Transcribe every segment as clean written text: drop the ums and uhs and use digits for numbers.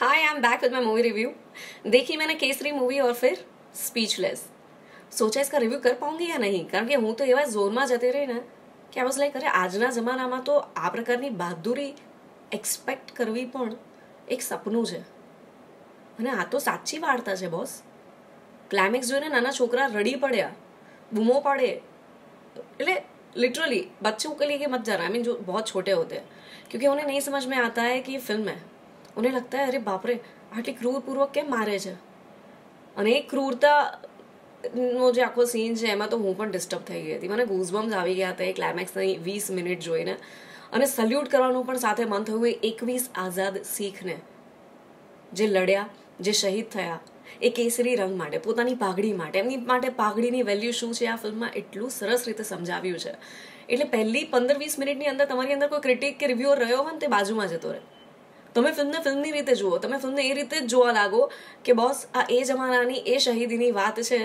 Hi I am back with my movie review. देखी मैंने Kesari movie और फिर स्पीचलेस। सोचा इसका रिव्यू कर पाऊंगी या नहीं, કારણ કે હું તો એવા ઝોનમાં જતી રહી ને કે આ વોઝ લાઈક અરે આજના જમાનામાં તો આ પ્રકારની બહાદુરી એક્સપેક્ટ કરવી પણ એક સપનું છે અને આ તો સાચી વાર્તા છે બોસ। ક્લાઇમેક્સ જોઈને નાના છોકરા રડી પડ્યા, બૂમો પાડે, એટલે लिटरली बच्चों के लिए मत जाना। आई मीन जो बहुत छोटे होते हैं, क्योंकि उन्हें नहीं समझ में आता है कि ये फिल्म है। उन्हें लगता है अरे बाप रे आटली क्रूरपूर्वक કેમ મારે છે, અને એ ક્રૂરતાનો જે આખો સીન છે એમાં તો હું પણ ડિસ્ટર્બ થઈ ગઈ હતી। મને ગૂઝબમ્સ આવી ગયા હતા એ ક્લાઇમેક્સની 20 મિનિટ જોઈને, અને સલ્યુટ કરવાનું પણ સાથે મન થયું એ 21 આઝાદ શીખને જે લડ્યા, જે શહીદ થયા એ કેસરી રંગ માટે, પોતાની પાઘડી માટે। એમની માટે પાઘડીની વેલ્યુ શું છે આ ફિલ્મમાં એટલું સરસ રીતે સમજાવ્યું છે। એટલે પહેલી 15-20 મિનિટની અંદર તમારી અંદર કોઈ ક્રિટિક કે રિવ્યુઅર રહ્યો હોય ને તે બાજુમાં જતો રહે। તમે ફિલ્મને ફિલ્મની રીતે જુઓ, તમે ફિલ્મને એ રીતે જ જોવા લાગો કે બોસ આ એ જમાનાની એ શહીદીની વાત છે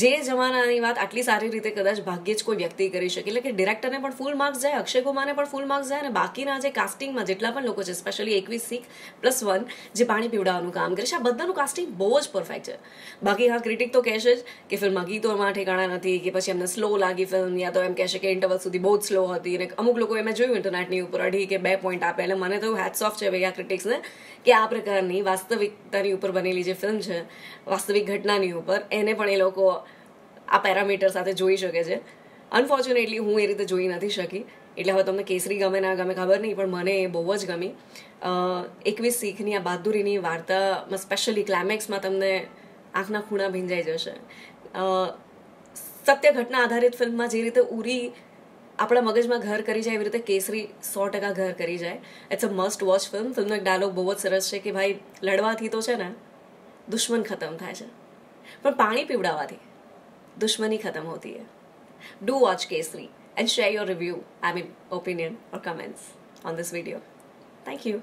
જે જમાનાની વાત આટલી સારી રીતે કદાચ ભાગ્યે જ કોઈ વ્યક્તિ કરી શકે। એટલે કે ડિરેક્ટરને પણ ફૂલ માર્ક્સ જાય, અક્ષય કુમારને પણ ફૂલ માર્ક્સ જાય, અને બાકીના જે કાસ્ટિંગમાં જેટલા પણ લોકો છે, સ્પેશિયલી 21 શીખ +1 જે પાણી પીવડાવવાનું કામ કરે છે, આ બધાનું કાસ્ટિંગ બહુ જ પરફેક્ટ છે। બાકી હા, ક્રિટિક તો કહેશે જ કે ફિલ્મમાં ગીતોમાં ઠેકાણા નથી, કે પછી એમને સ્લો લાગી ફિલ્મ, યા તો એમ કહેશે કે ઇન્ટરવલ સુધી બહુ જ સ્લો હતી, અને અમુક લોકો એમ જોયું ઇન્ટરનેટની ઉપર 2.5 કે 2 પોઈન્ટ આપે। એટલે મને તો હેટ્સ ઓફ છે ભાઈ આ ક્રિટિક્સને કે આ પ્રકારની વાસ્તવિકતાની ઉપર બનેલી જે ફિલ્મ છે, વાસ્તવિક ઘટનાની ઉપર, એને પણ એ લોકો આ પેરામીટર સાથે જોઈ શકે છે। અનફોર્ચ્યુનેટલી હું એ રીતે જોઈ નથી શકી, એટલે હવે તમને કેસરી ગમે ના ગમે ખબર નહીં, પણ મને એ બહુ જ ગમી। 21 શીખની આ બહાદુરીની વાર્તામાં સ્પેશિયલી ક્લાઇમેક્સમાં તમને આંખના ખૂણા ભીંજાઈ જશે। સત્ય ઘટના આધારિત ફિલ્મમાં જે રીતે ઉરી આપણા મગજમાં ઘર કરી જાય એવી રીતે કેસરી 100% ઘર કરી જાય। It's a must watch film. ફિલ્મનો એક ડાયલોગ બહુ જ સરસ છે કે ભાઈ લડવાથી તો છે ને દુશ્મન ખતમ થાય છે, પણ પાણી પીવડાવવાથી દુશ્મની ખતમ હોતી है। Do watch Kesari and share your review, I mean opinion और comments on this video. Thank you.